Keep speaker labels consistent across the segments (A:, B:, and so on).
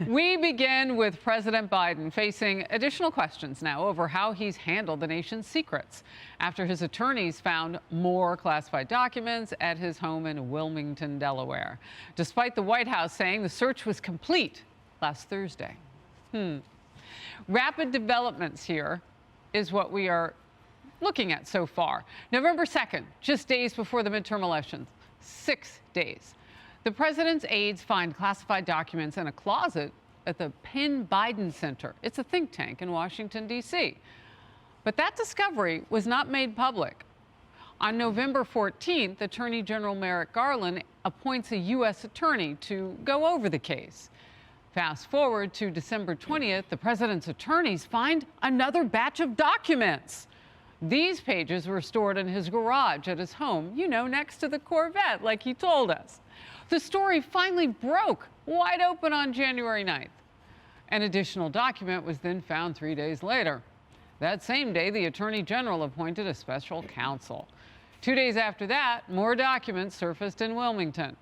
A: We begin with President Biden facing additional questions now over how he's handled the nation's secrets after his attorneys found more classified documents at his home in Wilmington, Delaware, despite the White House saying the search was complete last Thursday. Rapid developments here is what we are looking at so far. November 2nd, just days before the midterm elections, 6 days. The president's aides find classified documents in a closet at the Penn Biden Center. It's a think tank in Washington, D.C. But that discovery was not made public. On November 14th, Attorney General Merrick Garland appoints a U.S. attorney to go over the case. Fast forward to December 20th, the president's attorneys find another batch of documents. These pages were stored in his garage at his home, you know, next to the Corvette, like he told us. The story finally broke wide open on January 9th. An additional document was then found 3 days later. That same day, the Attorney General appointed a special counsel. 2 days after that, more documents surfaced in Wilmington.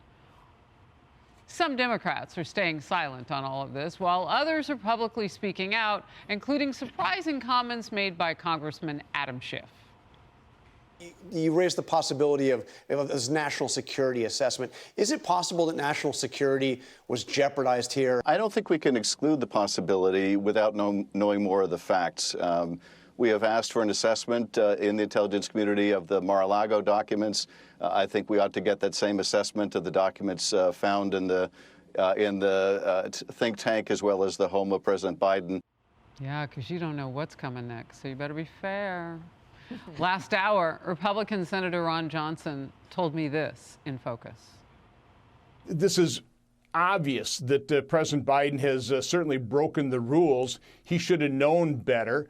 A: Some Democrats are staying silent on all of this, while others are publicly speaking out, including surprising comments made by Congressman Adam Schiff.
B: You raised the possibility of this national security assessment. Is it possible that national security was jeopardized here?
C: I don't think we can exclude the possibility without knowing more of the facts. We have asked for an assessment in the intelligence community of the Mar-a-Lago documents. I think we ought to get that same assessment of the documents found in the think tank as well as the home of President Biden.
A: Yeah, because you don't know what's coming next, so you better be fair. Last hour, Republican Senator Ron Johnson told me this in Focus.
D: This is obvious that President Biden has certainly broken the rules. He should have known better.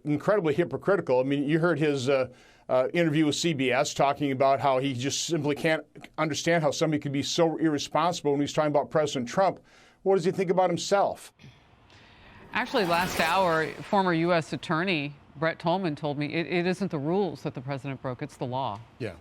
D: Incredibly hypocritical. I mean, you heard his interview with CBS talking about how he just simply can't understand how somebody could be so irresponsible when he's talking about President Trump. What does he think about himself?
A: Actually, last hour, former U.S. Attorney Brett Tolman told me it isn't the rules that the president broke, it's the law.
E: Yeah.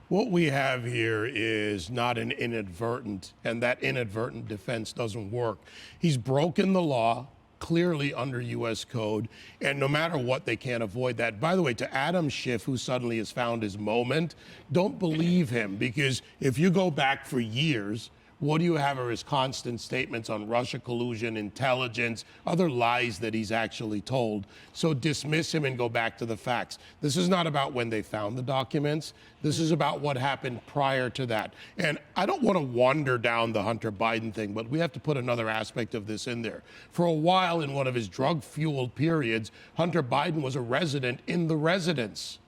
E: What we have here is not an inadvertent, and that inadvertent defense doesn't work. He's broken the law, clearly under U.S. code, and no matter what, they can't avoid that. By the way, to Adam Schiff, who suddenly has found his moment, don't believe him, because if you go back for years, what do you have are his constant statements on Russia collusion, intelligence, other lies that he's actually told. So dismiss him and go back to the facts. This is not about when they found the documents. This is about what happened prior to that. And I don't want to wander down the Hunter Biden thing, but we have to put another aspect of this in there. For a while, in one of his drug-fueled periods, Hunter Biden was a resident in the residence.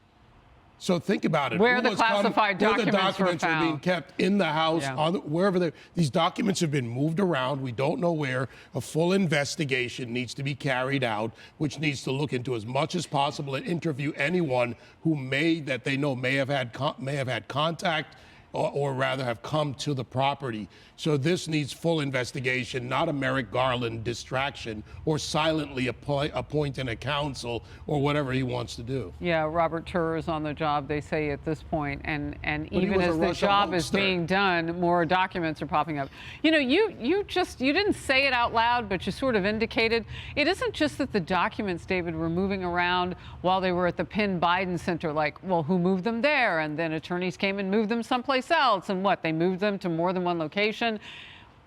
E: So think about it.
A: Where the classified documents were found.
E: Are being kept in the house,
A: Yeah.
E: wherever these documents have been moved around. We don't know where. A full investigation needs to be carried out, which needs to look into as much as possible and interview anyone who may have had contact or rather have come to the property. So this needs full investigation, not a Merrick Garland distraction or silently appointing a counsel or whatever he wants to do.
A: Yeah, Robert Turr is on the job, they say, at this point, and even as the
E: Russia
A: job is
E: monster.
A: being done, more documents are popping up. You know, you didn't say it out loud, but you sort of indicated it isn't just that the documents, David, were moving around while they were at the Penn Biden Center, like, well, who moved them there? And then attorneys came and moved them someplace else, and what, they moved them to more than one location?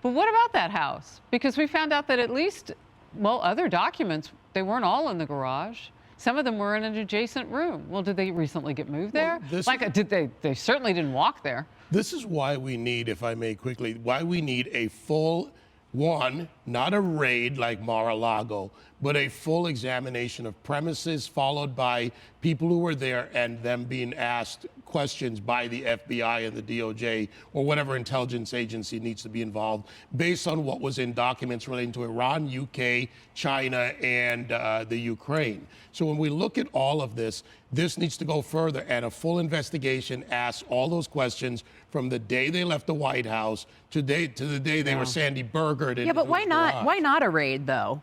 A: But what about that house? Because we found out that at least, well, other documents, they weren't all in the garage. Some of them were in an adjacent room. Well, did they recently get moved there? They certainly didn't walk there.
E: This is why we need, if I may quickly, why we need a full one, not a raid like Mar-a-Lago, but a full examination of premises followed by people who were there and them being asked questions by the FBI and the DOJ or whatever intelligence agency needs to be involved based on what was in documents relating to Iran, UK, China, and the Ukraine. So when we look at all of this, this needs to go further, and a full investigation asks all those questions from the day they left the White House to the day they were Sandy Burgered.
F: Yeah, but why not a raid, though?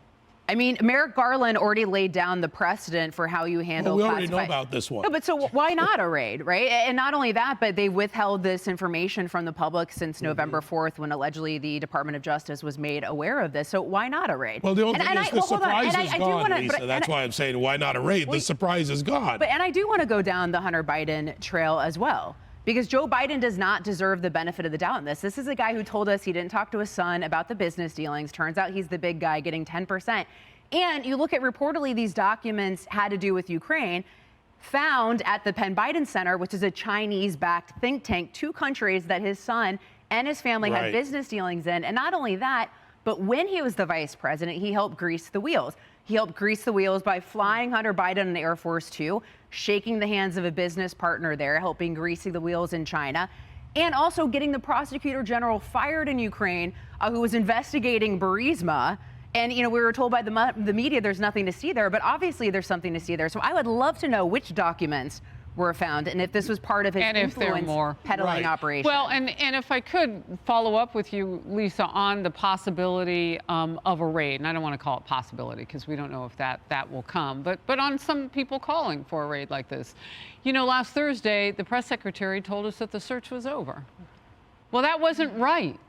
F: I mean, Merrick Garland already laid down the precedent for how you handle
E: Well, we already know about this one.
F: No, but so why not a raid, right? And not only that, but they withheld this information from the public since November 4th, when allegedly the Department of Justice was made aware of this. So why not a raid?
E: Well, the only thing is the surprise is gone, Lisa. That's why I'm saying, why not a raid? The surprise is gone.
F: And I do want to go down the Hunter Biden trail as well, because Joe Biden does not deserve the benefit of the doubt in this. This is a guy who told us he didn't talk to his son about the business dealings. Turns out he's the big guy getting 10%. And you look at, reportedly, these documents had to do with Ukraine, found at the Penn Biden Center, which is a Chinese-backed think tank, 2 countries that his son and his family had business dealings in. And not only that, but when he was the vice president, he helped grease the wheels. He helped grease the wheels by flying Hunter Biden on Air Force 2, shaking the hands of a business partner there, helping grease the wheels in China, and also getting the prosecutor general fired in Ukraine, who was investigating Burisma. And, you know, we were told by the media there's nothing to see there, but obviously there's something to see there. So I would love to know which documents were found and if this was part of his influence peddling operation.
A: Well, and if I could follow up with you, Lisa, on the possibility of a raid, and I don't want to call it possibility because we don't know if that will come, but on some people calling for a raid like this. You know, last Thursday, the press secretary told us that the search was over. Well, that wasn't right.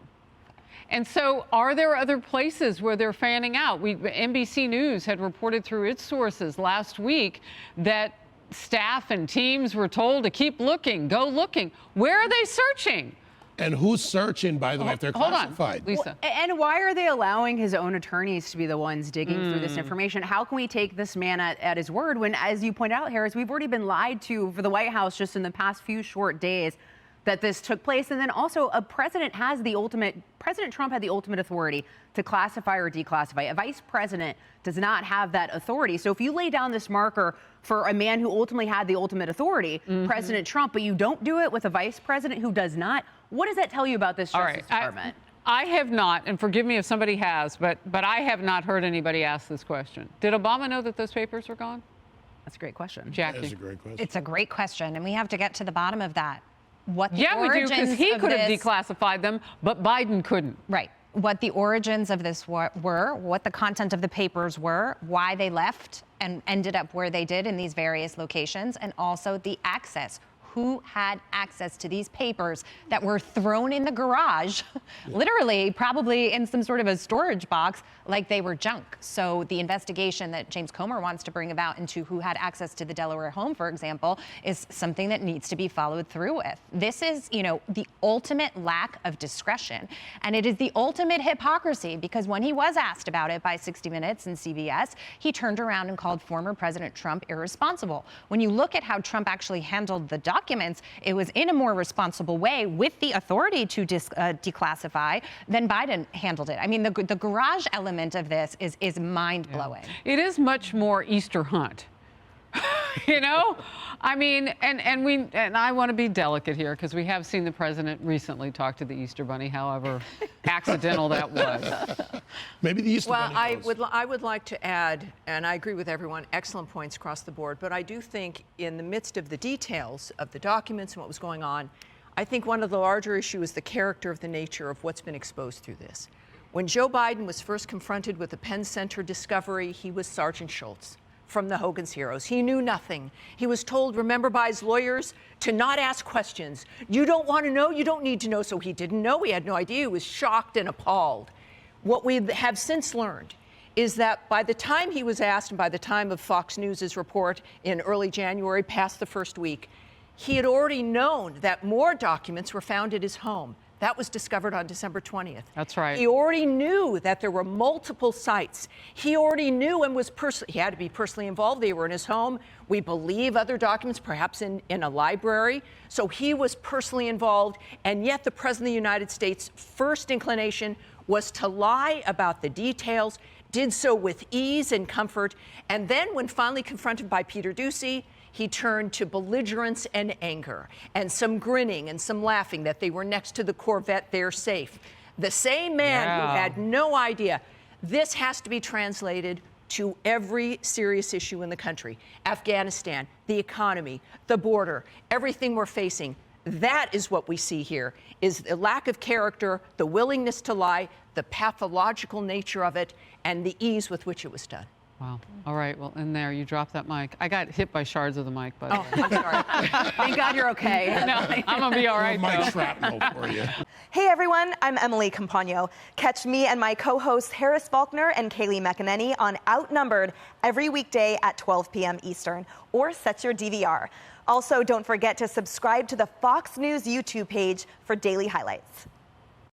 A: And so are there other places where they're fanning out? NBC News had reported through its sources last week that staff and teams were told to keep looking, go looking. Where are they searching?
E: And who's searching, by the way, if they're classified?
A: Hold on, Lisa.
F: And why are they allowing his own attorneys to be the ones digging through this information? How can we take this man at his word when, as you point out, Harris, we've already been lied to for the White House just in the past few short days that this took place. And then also President Trump had the ultimate authority to classify or declassify. A vice president does not have that authority. So if you lay down this marker for a man who ultimately had the ultimate authority, President Trump, but you don't do it with a vice president who does not, what does that tell you about this Justice Department?
A: I have not, and forgive me if somebody has, but I have not heard anybody ask this question. Did Obama know that those papers were gone?
F: That's a great question.
A: Jackie.
E: That's a great question.
G: It's a great question, and we have to get to the bottom of that. What the
A: yeah, we do, because he could have declassified them, but Biden couldn't.
G: Right. What the origins of this were, what the content of the papers were, why they left and ended up where they did in these various locations, and also the access. Who had access to these papers that were thrown in the garage, literally, probably in some sort of a storage box, like they were junk. So the investigation that James Comer wants to bring about into who had access to the Delaware home, for example, is something that needs to be followed through with. This is, you know, the ultimate lack of discretion. And it is the ultimate hypocrisy, because when he was asked about it by 60 Minutes and CBS, he turned around and called former President Trump irresponsible. When you look at how Trump actually handled the documents, it was in a more responsible way with the authority to declassify than Biden handled it. I mean, the garage element of this is mind-blowing.
A: Yeah. It is much more Easter hunt. You know, I mean, and I want to be delicate here because we have seen the president recently talk to the Easter Bunny, however accidental that was.
E: Maybe the Easter Bunny
H: I would like to add, and I agree with everyone, excellent points across the board, but I do think in the midst of the details of the documents and what was going on, I think one of the larger issues is the character of the nature of what's been exposed through this. When Joe Biden was first confronted with the Penn Center discovery, he was Sergeant Schultz from the Hogan's Heroes. He knew nothing. He was told, remember, by his lawyers to not ask questions. You don't want to know, you don't need to know. So he didn't know, he had no idea, he was shocked and appalled. What we have since learned is that by the time he was asked, and by the time of Fox News' report in early January, past the first week, he had already known that more documents were found at his home. That was discovered on December 20th.
A: That's right.
H: He already knew that there were multiple sites. He already knew and was he had to be personally involved. They were in his home. We believe other documents, perhaps in a library. So he was personally involved. And yet the President of the United States' first inclination was to lie about the details, did so with ease and comfort. And then when finally confronted by Peter Doocy, he turned to belligerence and anger, and some grinning and some laughing that they were next to the Corvette, they're safe. The same man who had no idea. This has to be translated to every serious issue in the country. Afghanistan, the economy, the border, everything we're facing. That is what we see here, is the lack of character, the willingness to lie, the pathological nature of it, and the ease with which it was done.
A: Wow. All right. Well, in there, you dropped that mic. I got hit by shards of the mic, by the way.
F: I'm sorry. Thank God you're okay.
A: No, I'm going to be all right,
E: My
A: though.
E: shrapnel for you.
I: Hey everyone, I'm Emily Campagno. Catch me and my co-hosts Harris Faulkner and Kaylee McEnany on Outnumbered every weekday at 12 p.m. Eastern, or set your DVR. Also, don't forget to subscribe to the Fox News YouTube page for daily highlights.